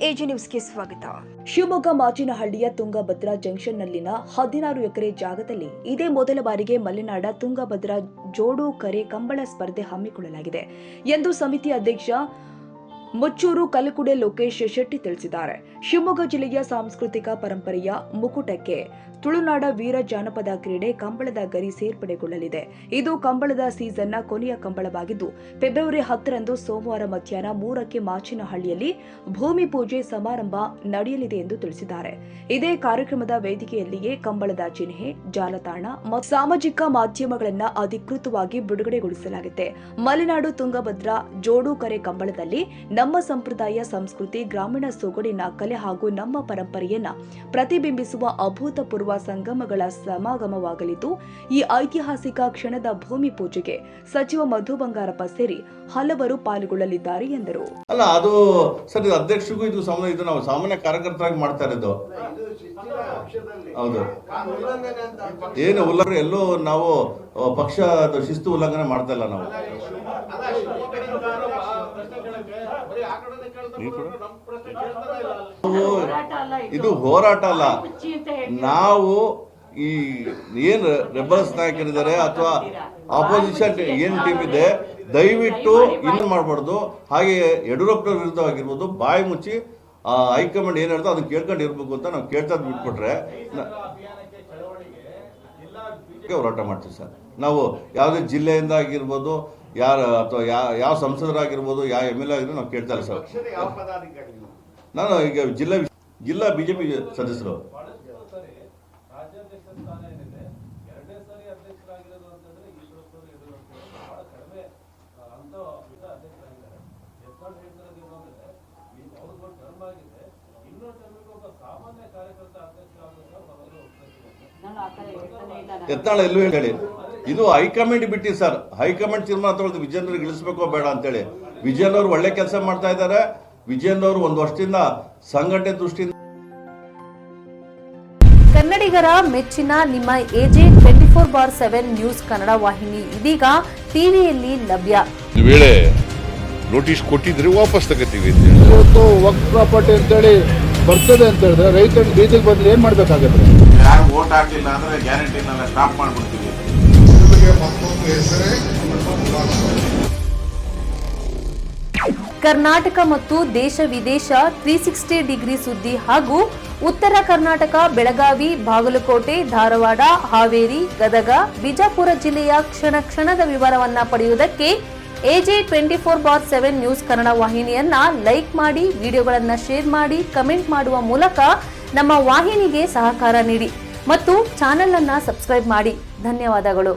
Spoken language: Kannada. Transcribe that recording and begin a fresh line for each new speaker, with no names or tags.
ಎಜಿ ನ್ಯೂಸ್ಗೆ ಸ್ವಾಗತ. ಶಿವಮೊಗ್ಗ ಮಾಚಿನಹಳ್ಳಿಯ ತುಂಗಭದ್ರಾ ಜಂಕ್ಷನ್ನಲ್ಲಿನ 16 ಎಕರೆ ಜಾಗದಲ್ಲಿ ಇದೇ ಮೊದಲ ಬಾರಿಗೆ ಮಲೆನಾಡ ತುಂಗಭದ್ರಾ ಜೋಡು ಕರೆ ಕಂಬಳ ಸ್ಪರ್ಧೆ ಹಮ್ಮಿಕೊಳ್ಳಲಾಗಿದೆ ಎಂದು ಸಮಿತಿ ಅಧ್ಯಕ್ಷ ಮುಚ್ಚೂರು ಕಲಕುಡೆ ಲೋಕೇಶ್ ಶೆಟ್ಟಿ ತಿಳಿಸಿದ್ದಾರೆ. ಶಿವಮೊಗ್ಗ ಜಿಲ್ಲೆಯ ಸಾಂಸ್ಕೃತಿಕ ಪರಂಪರೆಯ ಮುಕುಟಕ್ಕೆ ತುಳುನಾಡ ವೀರ ಜಾನಪದ ಕ್ರೀಡೆ ಕಂಬಳದ ಗರಿ ಸೇರ್ಪಡೆಗೊಳ್ಳಲಿದೆ. ಇದು ಕಂಬಳದ ಸೀಸನ್ನ ಕೊನೆಯ ಕಂಬಳವಾಗಿದ್ದು, ಫೆಬ್ರವರಿ 10ರಂದು ಸೋಮವಾರ ಮಧ್ಯಾಹ್ನ 3ಕ್ಕೆ ಮಾಚಿನಹಳ್ಳಿಯಲ್ಲಿ ಭೂಮಿ ಪೂಜೆ ಸಮಾರಂಭ ನಡೆಯಲಿದೆ ಎಂದು ತಿಳಿಸಿದ್ದಾರೆ. ಇದೇ ಕಾರ್ಯಕ್ರಮದ ವೇದಿಕೆಯಲ್ಲಿಯೇ ಕಂಬಳದ ಚಿಹ್ನೆ, ಜಾಲತಾಣ ಮತ್ತು ಸಾಮಾಜಿಕ ಮಾಧ್ಯಮಗಳನ್ನು ಅಧಿಕೃತವಾಗಿ ಬಿಡುಗಡೆಗೊಳಿಸಲಾಗಿದೆ. ಮಲೆನಾಡು ತುಂಗಭದ್ರಾ ಜೋಡು ಕರೆ ಕಂಬಳದಲ್ಲಿ ನಮ್ಮ ಸಂಪ್ರದಾಯ, ಸಂಸ್ಕೃತಿ, ಗ್ರಾಮೀಣ ಸೊಗಡಿನ ಕಲೆ ಹಾಗೂ ನಮ್ಮ ಪರಂಪರೆಯನ್ನ ಪ್ರತಿಬಿಂಬಿಸುವ ಅಭೂತಪೂರ್ವ ಸಂಗಮಗಳ ಸಮಾಗಮವಾಗಲಿದ್ದು, ಈ ಐತಿಹಾಸಿಕ ಕ್ಷಣದ ಭೂಮಿ ಪೂಜೆಗೆ ಸಚಿವ ಮಧು ಬಂಗಾರಪ್ಪ ಸೇರಿ ಹಲವರು ಪಾಲ್ಗೊಳ್ಳಲಿದ್ದಾರೆ ಎಂದರು.
ಅಲ್ಲ, ಅದು ಸರ್, ಅಧ್ಯಕ್ಷರಿಗೂ ಇದು ನಾವು ಸಾಮಾನ್ಯ ಕಾರ್ಯಕರ್ತರಾಗಿ ಮಾಡ್ತಾ ಇರೋದು. ಹೌದು, ಏನು ಉಲ್ಲಂಘನೆ ಎಲ್ಲೋ ನಾವು ಪಕ್ಷದ ಶಿಸ್ತು ಉಲ್ಲಂಘನೆ ಮಾಡ್ತಾ ಇಲ್ಲ. ನಾವು ಇದು ಹೋರಾಟ ಅಲ್ಲ. ನಾವು ಈ ಏನು ರೆಬಲ್ಸ್ ನಾಯಕರಿದ್ದಾರೆ ಅಥವಾ ಆಪೋಸಿಷನ್ ಏನ್ ಟೀಮ್ ಇದೆ, ದಯವಿಟ್ಟು ಇನ್ನು ಮಾಡಬಾರ್ದು. ಹಾಗೆ ಯಡಿಯೂರಪ್ಪನವ್ರ ವಿರುದ್ಧ ಆಗಿರ್ಬೋದು, ಬಾಯಿ ಮುಚ್ಚಿ ಹೈಕಮಾಂಡ್ ಏನ್ ಹೇಳ್ತೋ ಅದನ್ನ ಕೇಳ್ಕೊಂಡು ಇರ್ಬೇಕು ಅಂತ ನಾವು ಕೇಳ್ತಾ ಬಿಟ್ಬಿಟ್ರೆ ಹೋರಾಟ ಮಾಡ್ತೀವಿ ಸರ್. ನಾವು ಯಾವುದೇ ಜಿಲ್ಲೆಯಿಂದ ಆಗಿರ್ಬೋದು, ಅಥವಾ ಯಾವ ಸಂಸದರಾಗಿರ್ಬೋದು, ಯಾವ MLA ಆಗಿರ್ಬೋದು ನಾವು ಕೇಳ್ತಾ ಇಲ್ಲ ಸರ್. ನಾನು ಈಗ ಜಿಲ್ಲಾ ಬಿಜೆಪಿ ಸದಸ್ಯರು ಯತ್ನಾಳ್ ಎಲ್ಲೂ ಹೇಳಿ, ಇದು ಹೈಕಮಾಂಡ್ ಬಿಟ್ಟಿ ಸರ್. ಹೈಕಮಾಂಡ್ ತೀರ್ಮಾನ ತಗೊಳ್ದು ವಿಜಯೇಂದ್ರಗೆ ಇಳಿಸ್ಬೇಕೋ ಬೇಡ ಅಂತೇಳಿ. ವಿಜಯೇಂದ್ರ ಅವರು ಒಳ್ಳೆ ಕೆಲಸ ಮಾಡ್ತಾ ಇದ್ದಾರೆ. ವಿಜಯೇಂದ್ರ ಅವರು ಒಂದು ವರ್ಷದಿಂದ ಸಂಘಟನೆ ದೃಷ್ಟಿಯಿಂದ
ಕನ್ನಡಿಗರ ಮೆಚ್ಚಿನ ನಿಮ್ಮ ಎಜೆ 24/7 ನ್ಯೂಸ್ ಕನ್ನಡ ವಾಹಿನಿ ಇದೀಗ ಟಿವಿಯಲ್ಲಿ ಲಭ್ಯ.
ವೇಳೆ ನೋಟಿಸ್ ಕೊಟ್ಟಿದ್ರೆ ವಾಪಸ್ ತಗೋತೀವಿ.
ಇವತ್ತು ವಕ್ಫ್ ಪ್ರಾಪರ್ಟಿ ಅಂತೇಳಿ ಬರ್ತದೆ ಅಂತ ಹೇಳಿದ್ರೆ ರೈತರು ಬೀದಿಗೆ ಬಂದ್ರೆ ಏನ್ ಮಾಡ್ಬೇಕಾಗತ್ತೆ?
ಯಾರು ವೋಟ್ ಹಾಕಲಿಲ್ಲ ಅಂದ್ರೆ ಗ್ಯಾರಂಟಿನೆಲ್ಲ ಸ್ಟಾಪ್ ಮಾಡ್ಬಿಡ್ತೀವಿ.
ಕರ್ನಾಟಕ ಮತ್ತು ದೇಶ ವಿದೇಶ 360 ಡಿಗ್ರಿ ಸುದ್ದಿ ಹಾಗೂ ಉತ್ತರ ಕರ್ನಾಟಕ, ಬೆಳಗಾವಿ, ಬಾಗಲಕೋಟೆ, ಧಾರವಾಡ, ಹಾವೇರಿ, ಗದಗ, ಬಿಜಾಪುರ ಜಿಲ್ಲೆಯ ಕ್ಷಣ ಕ್ಷಣದ ವಿವರವನ್ನ ಪಡೆಯುವುದಕ್ಕೆ ಎಜೆ 24/7 ನ್ಯೂಸ್ ಕನ್ನಡ ವಾಹಿನಿಯನ್ನ ಲೈಕ್ ಮಾಡಿ, ವಿಡಿಯೋಗಳನ್ನ ಶೇರ್ ಮಾಡಿ, ಕಮೆಂಟ್ ಮಾಡುವ ಮೂಲಕ ನಮ್ಮ ವಾಹಿನಿಗೆ ಸಹಕಾರ ನೀಡಿ ಮತ್ತು ಚಾನೆಲ್ ಅನ್ನ ಸಬ್ಸ್ಕ್ರೈಬ್ ಮಾಡಿ. ಧನ್ಯವಾದಗಳು.